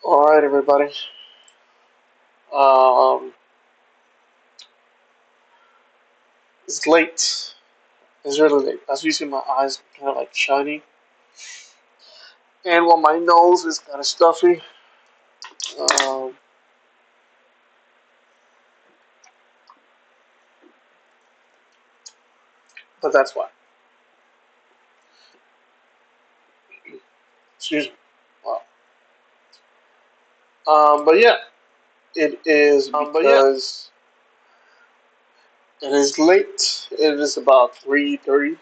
All right, everybody. Um, it's late. It's really late. As you see, my eyes kind of like shiny, and while my nose is kind of stuffy. Um, but that's why. Excuse me. Wow. But yeah, it is because it is late. It is about 3:30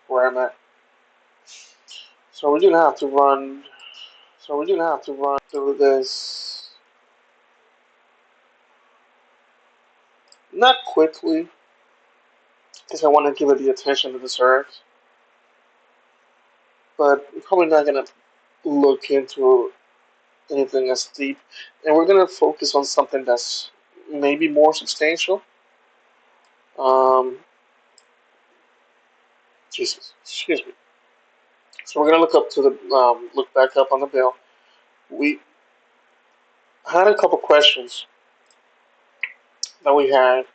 where I'm at. So we're gonna have to run. So we're gonna have to run through this not quickly, because I want to give it the attention it deserves. But we're probably not gonna look into anything as deep, and we're gonna focus on something that's maybe more substantial. Um, Jesus, excuse me. So we're gonna look back up on the bill. We had a couple questions that we had,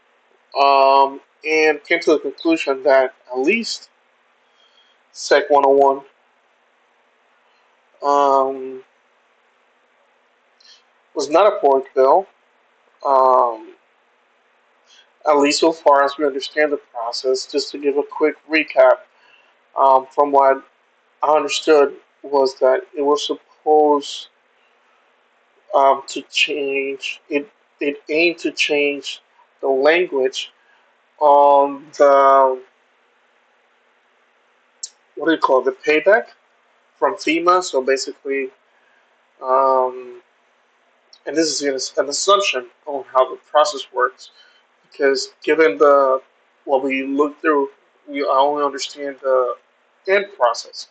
and came to the conclusion that at least Sec 101 um, was not a pork bill. Um, at least so far as we understand the process. Just to give a quick recap, from what I understood was that it was supposed to change it. It aimed to change the language on the what do you call it, the payback from FEMA. So basically, um, and this is an assumption on how the process works, because given the what we look through, we only understand the end process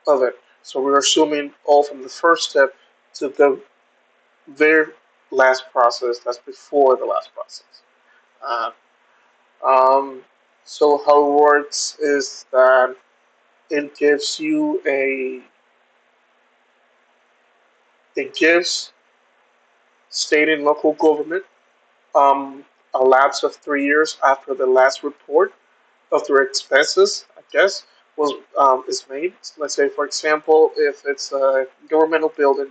of it. So we're assuming all from the first step to the very last process that's before the last process. Uh, um, so how it works is that it gives state and local government um, a lapse of 3 years after the last report of their expenses, I guess, was is made. Let's say, for example, if it's a governmental building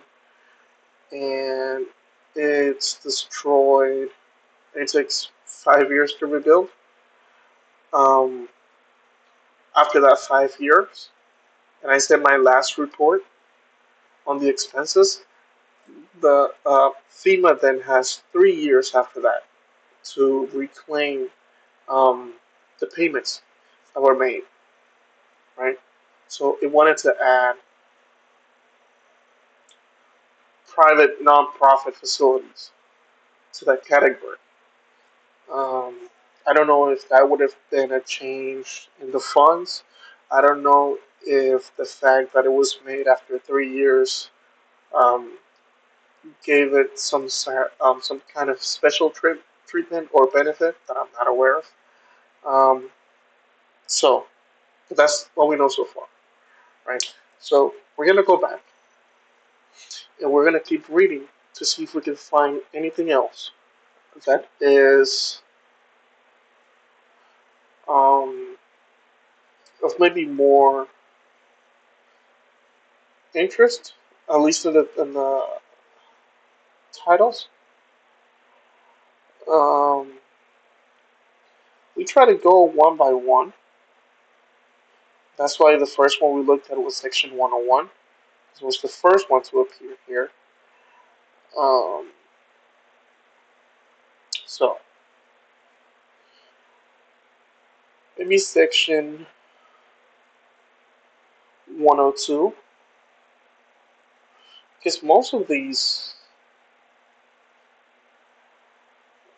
and it's destroyed, it takes 5 years to rebuild. Um, After that 5 years, and I said my last report on the expenses, the FEMA then has 3 years after that to reclaim um, the payments that were made, right? So it wanted to add private nonprofit facilities to that category. Um, I don't know if that would have been a change in the funds. I don't know if the fact that it was made after 3 years um, gave it some kind of special treatment or benefit that I'm not aware of. Um, so that's what we know so far, right? So we're gonna go back and we're gonna keep reading to see if we can find anything else that is um, of maybe more interest, at least in the titles. Um, we try to go one by one. That's why the first one we looked at was Section 101. It was the first one to appear here. Um, so maybe Section 102, because most of these,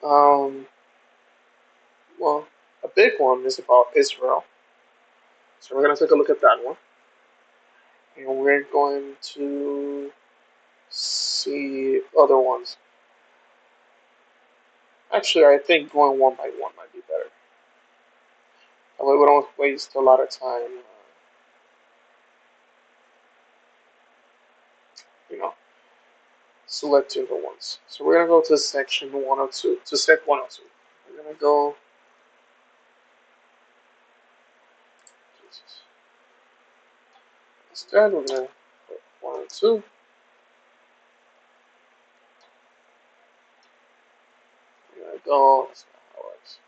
um, well, a big one is about Israel. So we're going to take a look at that one. And we're going to see other ones. Actually, I think going one by one might be better. That way we don't waste a lot of time, you know. selecting the ones. So we're gonna go to section 102, to sec 102. We're gonna go, Jesus. Instead, we're gonna put 102. We're gonna go, that's not how it works.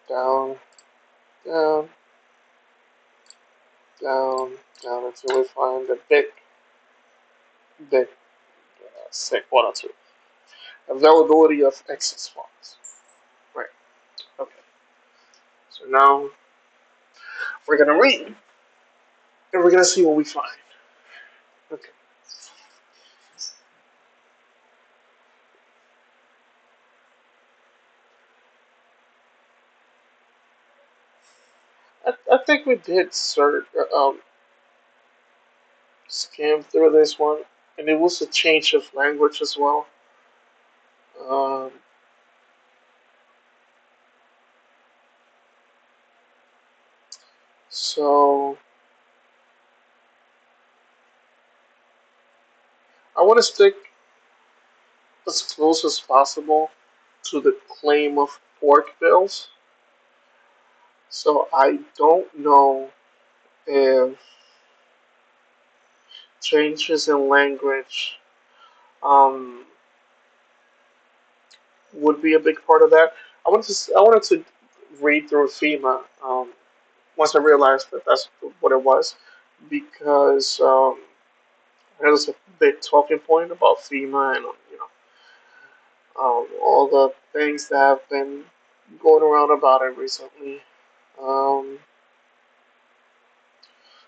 Down, down, down, down until we find the big sec 102. Availability of excess funds. Right. Okay. So now we're gonna read and we're gonna see what we find. Okay. I think we did skim through this one, and it was a change of language as well. Um, so I want to stick as close as possible to the claim of pork bills. So I don't know if changes in language um, would be a big part of that. I wanted to read through FEMA once I realized that that's what it was, because there was a big talking point about FEMA and all the things that have been going around about it recently. Um,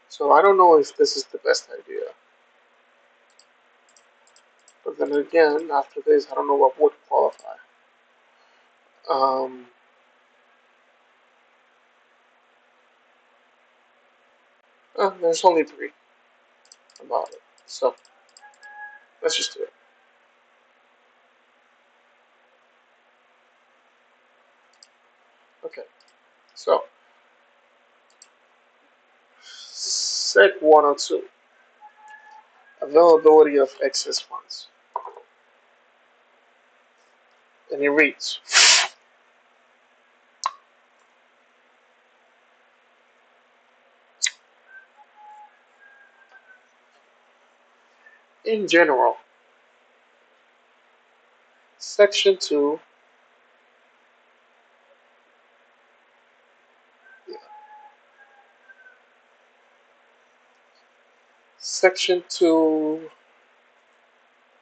so I don't know if this is the best idea. But then again, after this, I don't know what would qualify. Um, there's only three about it, so let's just do it. Okay, so Sec 102, availability of excess funds, and it reads: in general, Section 2, yeah, Section 2,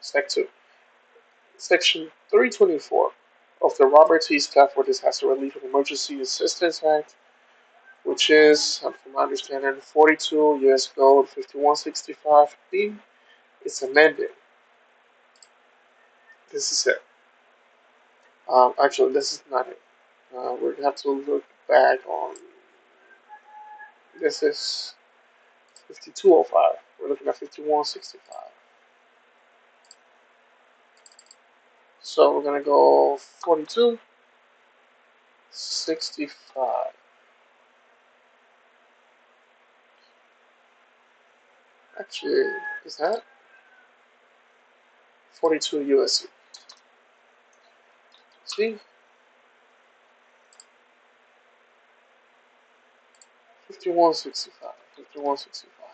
Sec 2, Section 324 of the Robert T. Stafford Disaster Relief and Emergency Assistance Act, which is, from my understanding, 42 U.S. Code 5165B, is amended. This is it. Actually, this is not it. We're gonna have to look back on. This is 5205. We're looking at 5165. So we're gonna go 4265. Actually, is that 42 USC? See, 5165. 5165.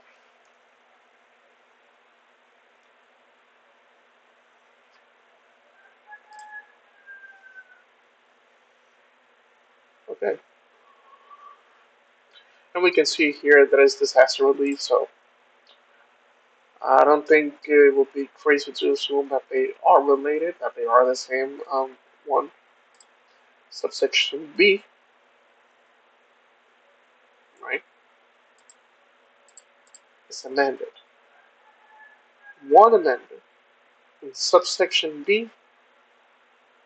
Okay. And we can see here that it's disaster relief, so I don't think it would be crazy to assume that they are related, that they are the same one. Subsection B, right, is amended. One amended in subsection B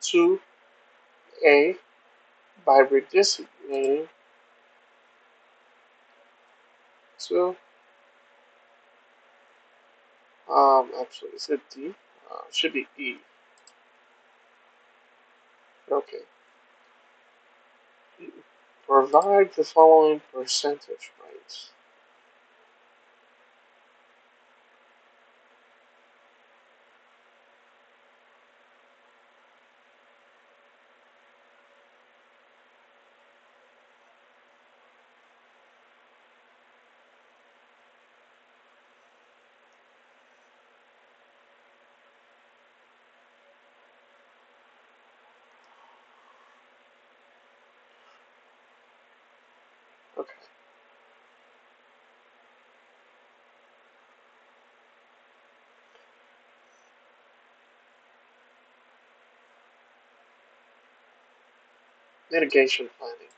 to A by redesignating to actually is it D? Should be E. Okay. Provide the following percentage rates. Mitigation planning.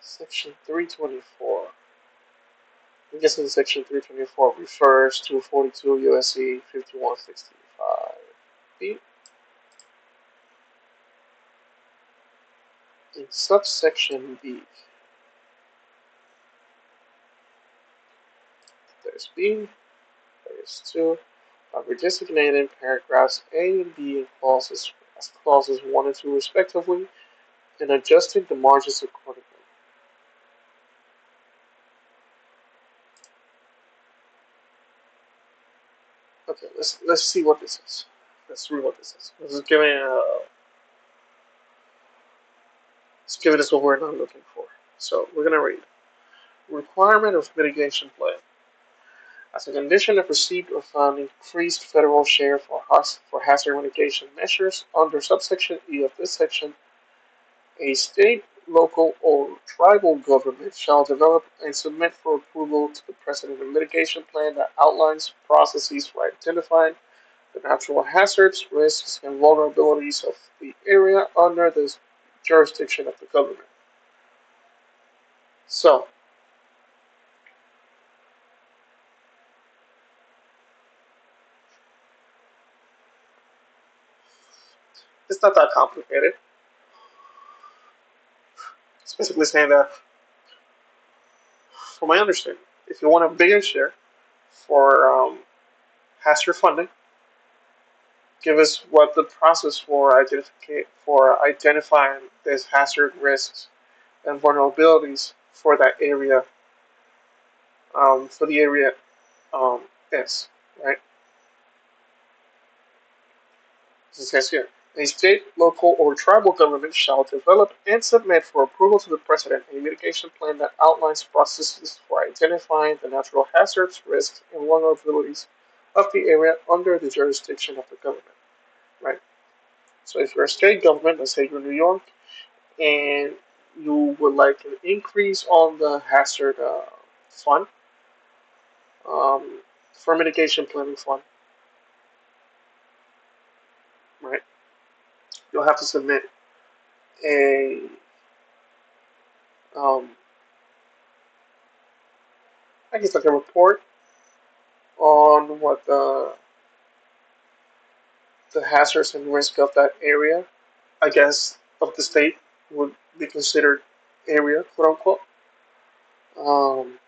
Section 324. I'm guessing Section 324 refers to 42 U.S.C. 5165B. In subsection B, there's B, there's 2. We're designating paragraphs A and B in clauses as clauses 1 and 2 respectively, and adjusting the margins accordingly. Okay, let's see what this is. Let's read what this is. It's giving us what we're not looking for. So we're gonna read requirement of mitigation plan. As a condition of receipt of an increased federal share for hazard mitigation measures under subsection E of this section, a state, local, or tribal government shall develop and submit for approval to the President a mitigation plan that outlines processes for identifying the natural hazards, risks, and vulnerabilities of the area under the jurisdiction of the government. So, it's not that complicated. It's basically saying that, from my understanding, if you want a bigger share for hazard funding, give us what the process for identifying these hazard risks and vulnerabilities for that area, for the area is, right? This says here, a state, local, or tribal government shall develop and submit for approval to the President a mitigation plan that outlines processes for identifying the natural hazards, risks, and vulnerabilities of the area under the jurisdiction of the government, right? So if you're a state government, let's say you're New York, and you would like an increase on the hazard fund, for mitigation planning fund, right? You'll have to submit a um, I guess like a report on what the hazards and risk of that area, I guess, of the state would be considered area, quote unquote. Um,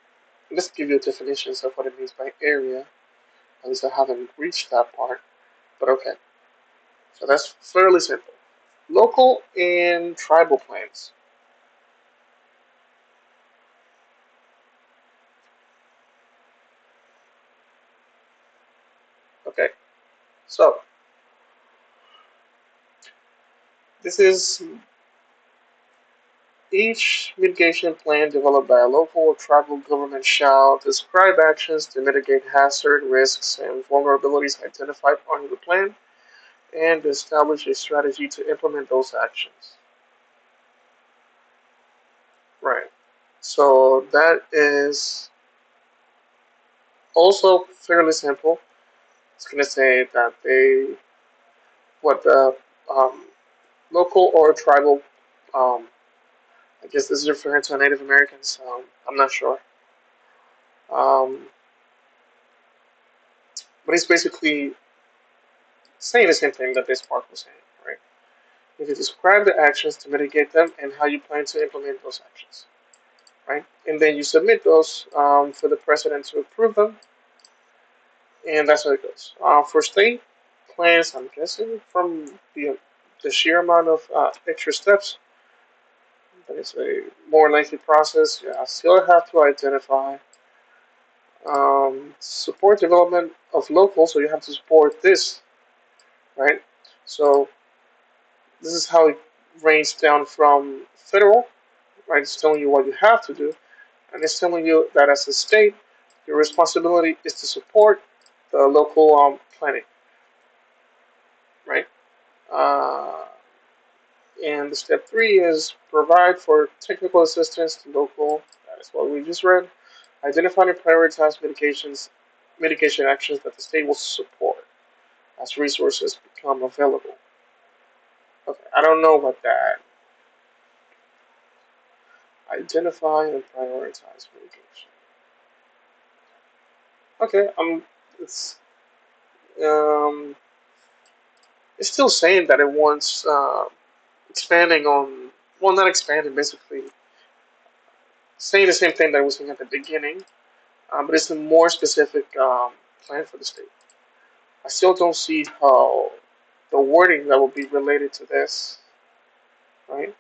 let's give you definitions of what it means by area. At least I haven't reached that part, but okay. So that's fairly simple. Local and tribal plans. Okay, so this is each mitigation plan developed by a local or tribal government shall describe actions to mitigate hazard, risks, and vulnerabilities identified under the plan and establish a strategy to implement those actions. Right. So that is also fairly simple. It's going to say that what the um, local or tribal, um, I guess this is referring to Native Americans, I'm not sure. Um, but it's basically saying the same thing that this part was saying, right? You can describe the actions to mitigate them and how you plan to implement those actions, right? And then you submit those for the president to approve them, and that's how it goes. For state plans, I'm guessing from the sheer amount of extra steps, that it's a more lengthy process. Yeah, I still have to identify support development of local, so you have to support this, right? So this is how it ranges down from federal, right? It's telling you what you have to do, and it's telling you that as a state, your responsibility is to support the local planning, right? Uh, and the step 3 is provide for technical assistance to local. That is what we just read. Identify and prioritize mitigation actions that the state will support. as resources become available. Okay, I don't know what that. Identify and prioritize mitigation. Okay, it's um, it's still saying that it wants expanding on, well, not expanding, basically saying the same thing that I was saying at the beginning, but it's a more specific plan for the state. I still don't see how the wording that will be related to this, right?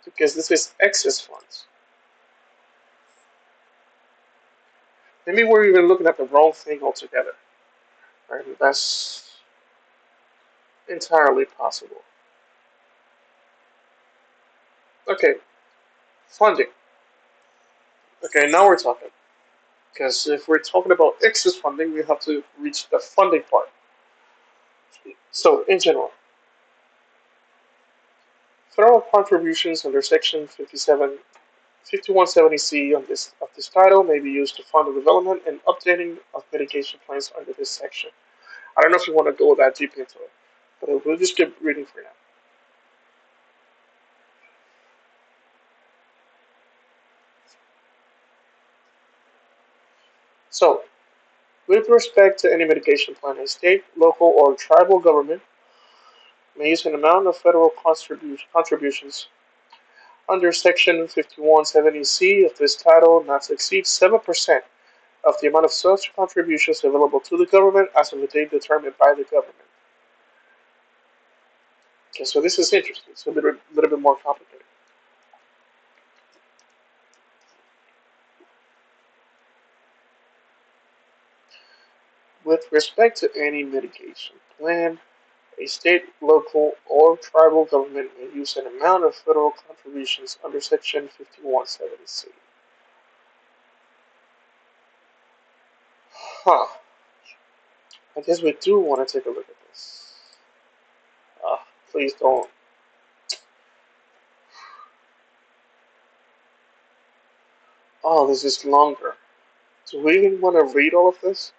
Because this is excess funds. Maybe we're even looking at the wrong thing altogether, right? That's entirely possible. Okay, funding. Okay, now we're talking. Because if we're talking about excess funding, we have to reach the funding part. So, in general, federal contributions under Section 5170C of this title may be used to fund the development and updating of mitigation plans under this section. I don't know if you want to go that deep into it, but we'll just keep reading for now. So, with respect to any mitigation plan, a state, local, or tribal government may use an amount of federal contributions under Section 5170C of this title not to exceed 7% of the amount of such contributions available to the government as of the date determined by the government. Okay, so this is interesting. It's a little bit more complicated. With respect to any mitigation plan, a state, local, or tribal government may use an amount of federal contributions under Section 5170C. Huh. I guess we do want to take a look at this. Please don't. Oh, this is longer. Do we even want to read all of this?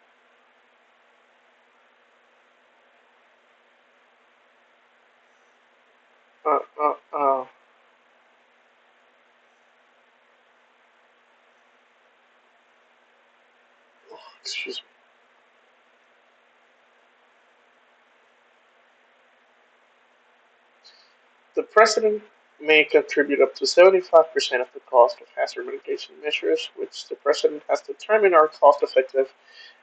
Uh, uh, uh. Excuse me. The President may contribute up to 75% of the cost of hazard mitigation measures which the President has determined are cost effective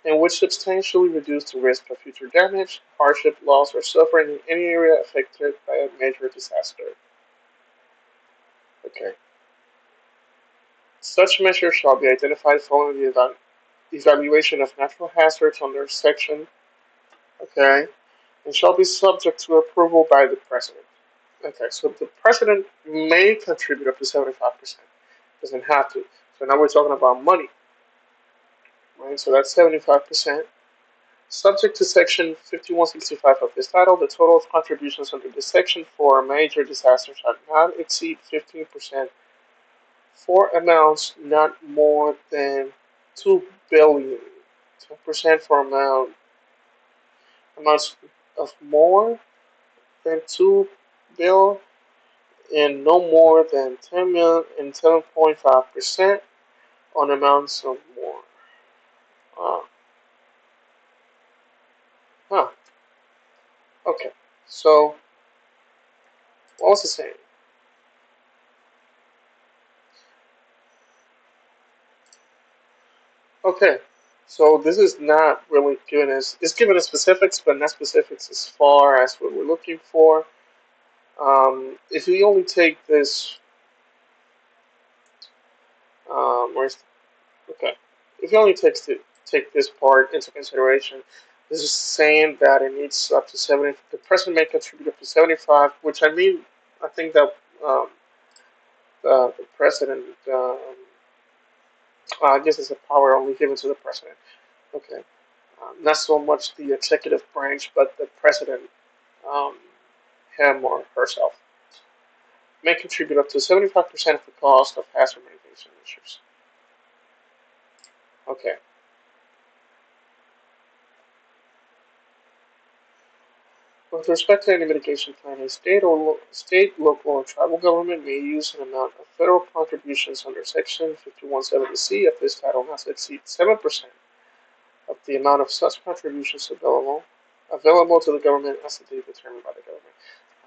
and which substantially reduce the risk of future damage, hardship, loss, or suffering in any area affected by a major disaster. Okay. Such measures shall be identified following the evaluation of natural hazards under section, okay, and shall be subject to approval by the President. Okay, so the President may contribute up to 75%. Doesn't have to. So now we're talking about money, right? So that's 75%. Subject to Section 5165 of this title, the total of contributions under this section for major disasters shall not exceed 15% for amounts not more than 2 billion. 10% for amounts of more than 2 billion and no more than 10 million and 7.5% on amounts of more. Uh, huh. Okay. So what was it saying? Okay. So this is not really giving us. It's giving us specifics, but not specifics as far as what we're looking for. If we only take this, where's okay? If you only take this part into consideration, this is saying that it needs up to 70. The president may contribute up to 75, which I mean, I think that um, the president, I guess, it's a power only given to the president. Okay, not so much the executive branch, but the president, um, him or herself, may contribute up to 75% of the cost of hazard mitigation measures. Okay. With respect to any mitigation plan, a local, or tribal government may use an amount of federal contributions under Section 5170C of this title not to exceed 7% of the amount of such contributions available to the government as to be determined by the government.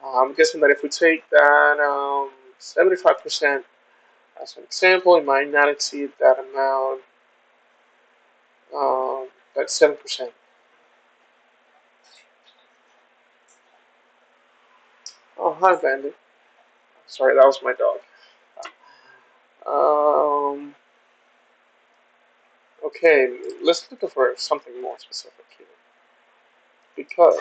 I'm guessing that if we take that 75% as an example, it might not exceed that amount, that 7%. Oh, hi, Bandit. Sorry, that was my dog. Um, okay, let's look for something more specific here. Because,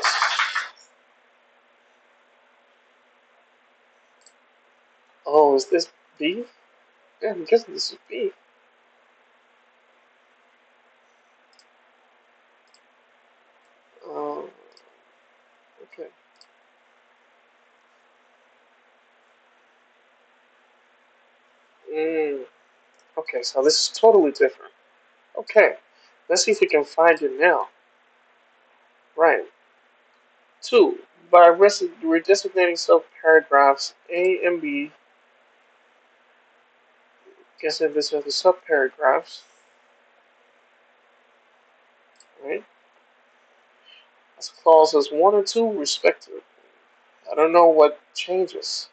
oh, is this beef? Yeah, I'm guessing this is beef. Um, okay. Mm, okay, so this is totally different. Okay, let's see if we can find it now. Right. Two, by redesignating subparagraphs A and B, guessing this are the subparagraphs, right? As clauses 1 and 2, respectively. I don't know what changes.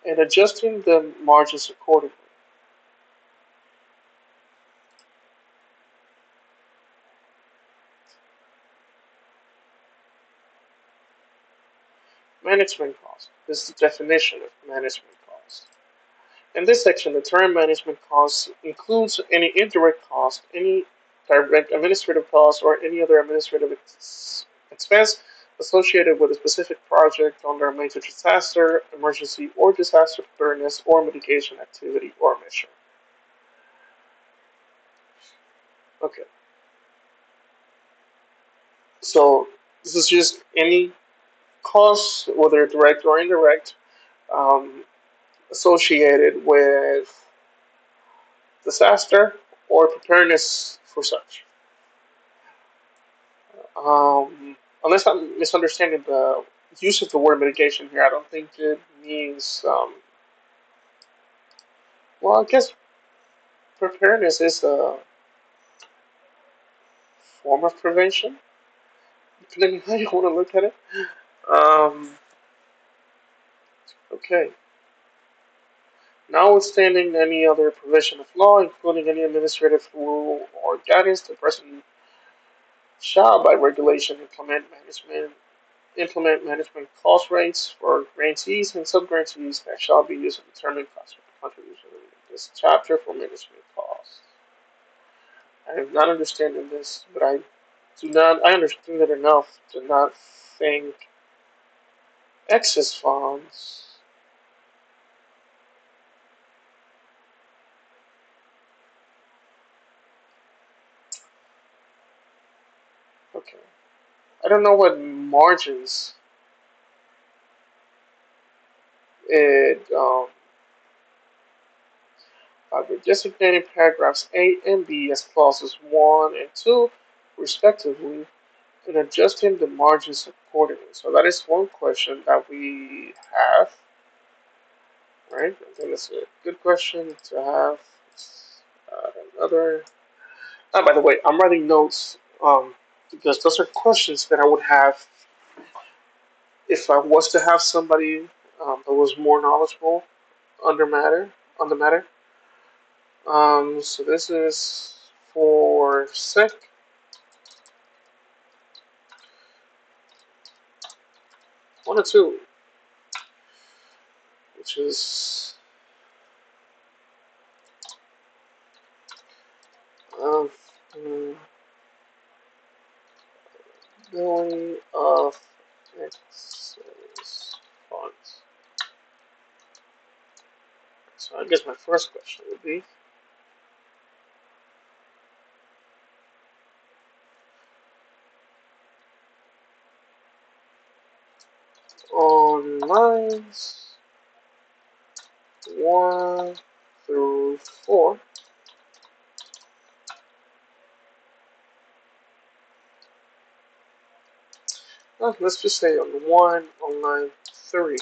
And adjusting the margins accordingly. Management cost. This is the definition of management cost. In this section, the term management cost includes any indirect cost, any direct administrative cost, or any other administrative expense associated with a specific project under a major disaster, emergency, or disaster preparedness or mitigation activity or measure. Okay, so this is just any costs, whether direct or indirect, um, associated with disaster or preparedness for such. Unless I'm misunderstanding the use of the word mitigation here, I don't think it means. Well, I guess preparedness is a form of prevention, depending on how you want to look at it. Um, okay. Notwithstanding any other provision of law, including any administrative rule or guidance, the President shall, by regulation, implement management cost rates for grantees and sub-grantees that shall be used to determine cost contribution in this chapter for management costs. I am not understanding this, but I understand it enough to not think excess funds. Okay. I don't know what margins it by designating paragraphs A and B as clauses 1 and 2, respectively, and adjusting the margins accordingly. So that is one question that we have, right? I think that's a good question to have. Uh, another. By the way, I'm writing notes because those are questions that I would have if I was to have somebody that was more knowledgeable under matter on the matter. So this is for sec 1 or 2, which is um, mm, billing of excess funds. So I guess my first question would be on lines 1 through 4. Well, let's just say on 1, on line 3,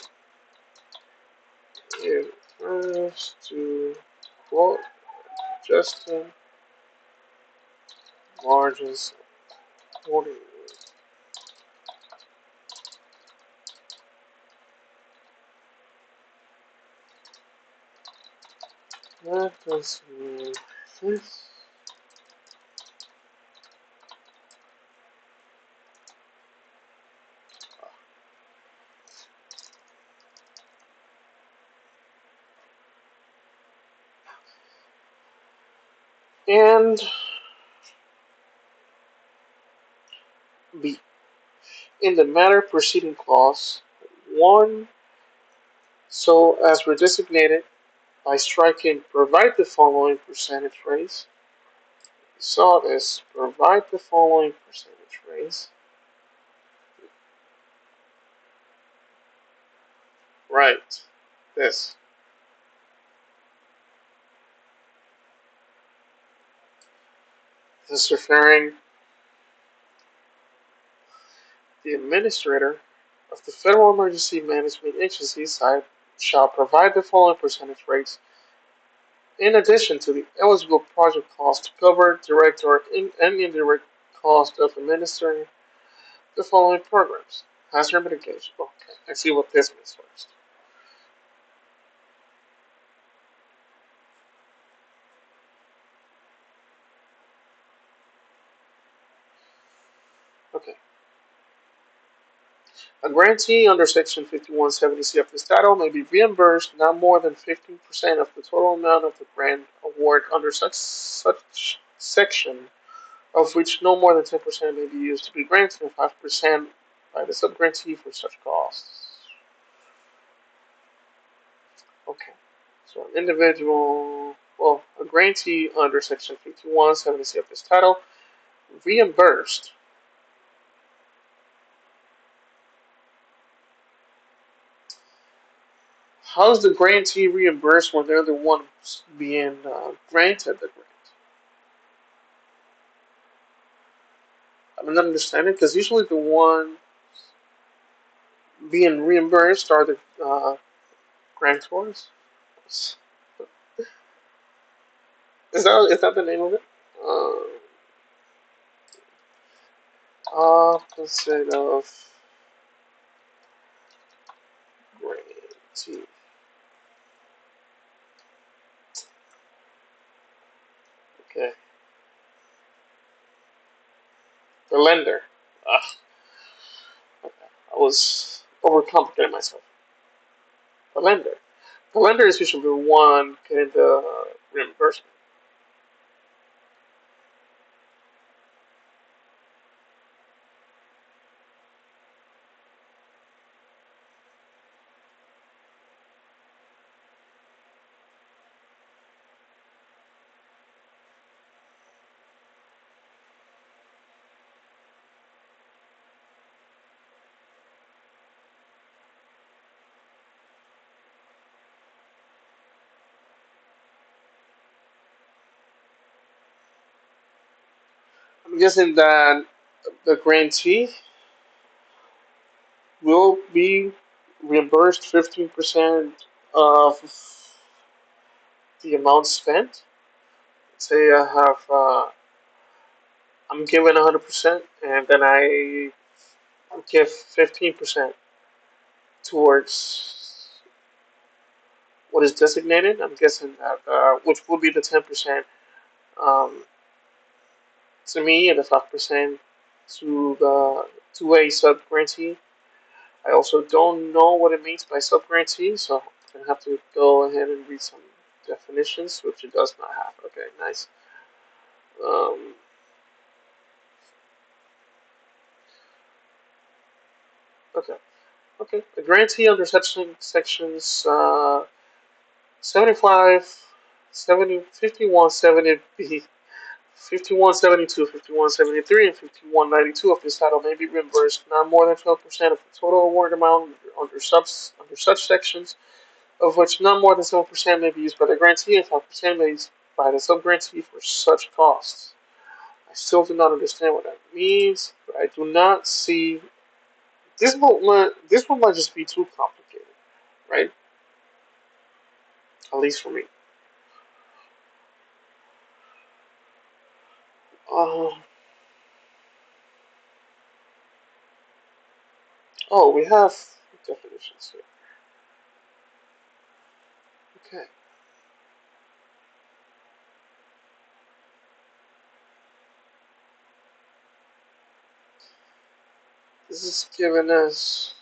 it refers to quote Justin margins accordingly. That does mean this. And B. In the matter preceding clause 1, so as we're designated by striking provide the following percentage raise. Saw this provide the following percentage raise. Right. This. This is referring the administrator of the Federal Emergency Management Agency side shall provide the following percentage rates in addition to the eligible project cost to cover direct or and indirect cost of administering the following programs. Hazard mitigation. Okay, let's see what this means first. Okay. A grantee under Section 5170C of this title may be reimbursed not more than 15% of the total amount of the grant award under such section, of which no more than 10% may be used to be granted and 5% by the subgrantee for such costs. Okay, so an individual, well, a grantee under Section 5170C of this title, reimbursed. How's the grantee reimbursed when they're the ones being granted the grant? I'm not understanding because usually the one being reimbursed are the grantors. Is that the name of it? Opposite of grantee. Okay. The lender. Okay. I was overcomplicating myself. The lender. The lender is usually the one getting the reimbursement. I'm guessing that the grantee will be reimbursed 15% of the amount spent. Say I have, I'm given 100%, and then I give 15% towards what is designated. I'm guessing that, which will be the 10% um, to me and the 5% to a sub grantee. I also don't know what it means by sub grantee, so I'm gonna have to go ahead and read some definitions, which it does not have. Okay, nice. Um, okay, okay. A grantee under sections 75, 70, 5170B, 5172, 5173, and 5192 of this title may be reimbursed not more than 12% of the total award amount under such sections, of which not more than 7% may be used by the grantee and 5% may be used by the subgrantee for such costs. I still do not understand what that means, but I do not see this one might just be too complicated, right? At least for me. Uh, oh, we have definitions here. Okay, this is giving us.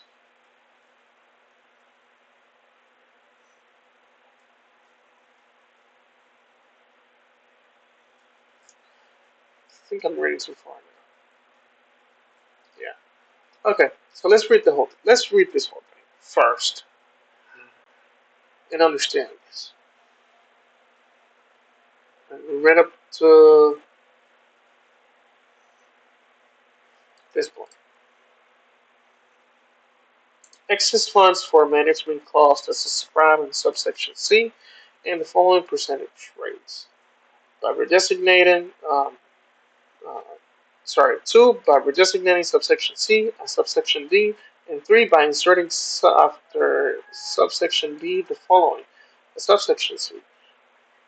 I think I'm reading too far now. Yeah. Okay, so let's read this whole thing first and understand this. And we read up to this point. Excess funds for management costs as described in subsection C and the following percentage rates. By redesignating, uh, by redesignating subsection C as subsection D, and 3, by inserting after subsection B the following, subsection C.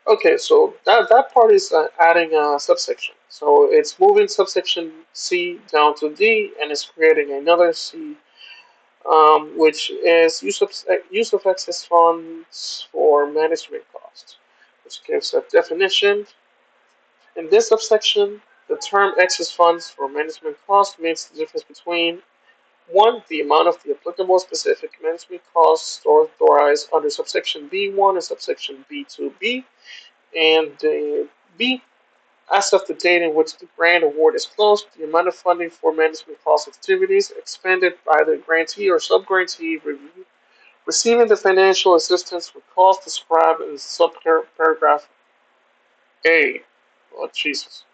Okay, so that part is adding a subsection. So it's moving subsection C down to D, and it's creating another C, which is use of excess funds for management costs, which gives a definition. In this subsection, the term excess funds for management costs means the difference between one, the amount of the applicable specific management costs authorized under subsection B1 and subsection B2B, and B, as of the date in which the grant award is closed, the amount of funding for management cost activities expended by the grantee or sub-grantee receiving the financial assistance with costs described in subparagraph A. Oh, Jesus.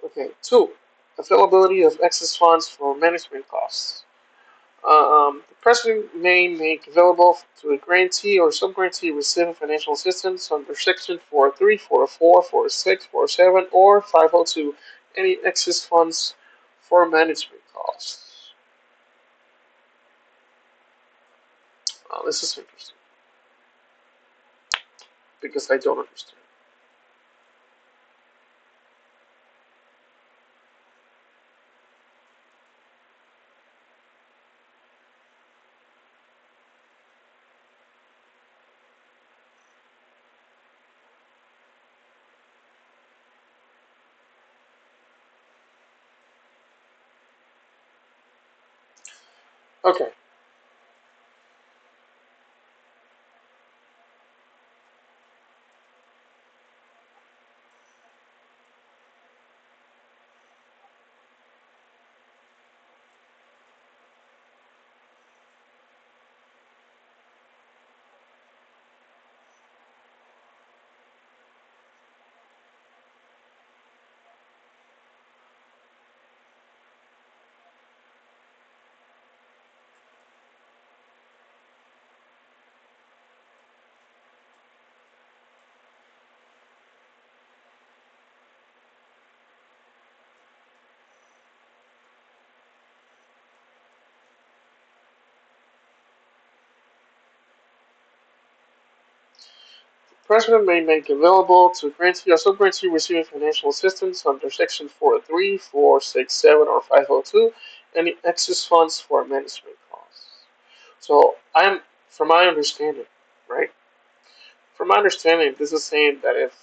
Okay. 2. Availability of excess funds for management costs. The President may make available to a grantee or sub-grantee receiving financial assistance under Section 403, 404, 406, 407, or 502 any excess funds for management costs. This is interesting because I don't understand. Okay, the President may make available to a grantee or sub-grantee receiving financial assistance under Section 403, 467, or 502 any excess funds for management costs. So from my understanding, right? From my understanding, this is saying that if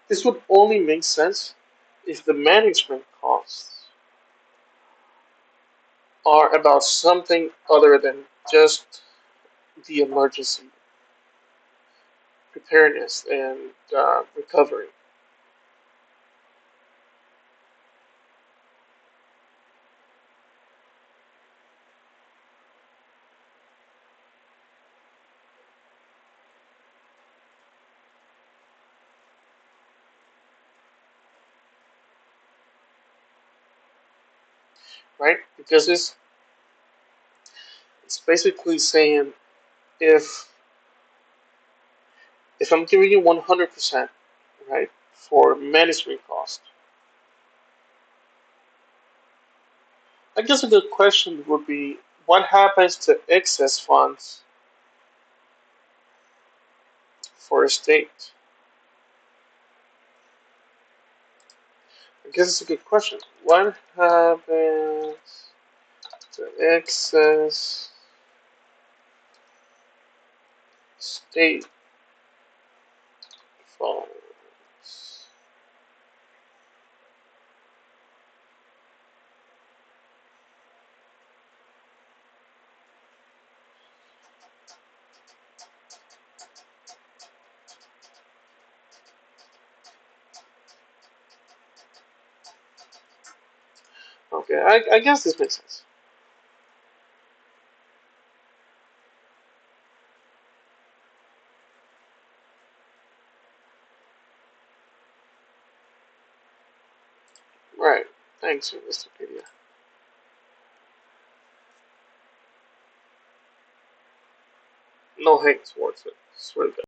this would only make sense if the management costs are about something other than just the emergency preparedness and recovery, right? Because it's basically saying if if I'm giving you 100%, right, for management cost, I guess a good question would be what happens to excess funds for a state? I guess it's a good question. What happens to excess state funds? Okay, I guess this makes sense. Right. Thanks, Wikipedia. No hate towards it. Swear to God.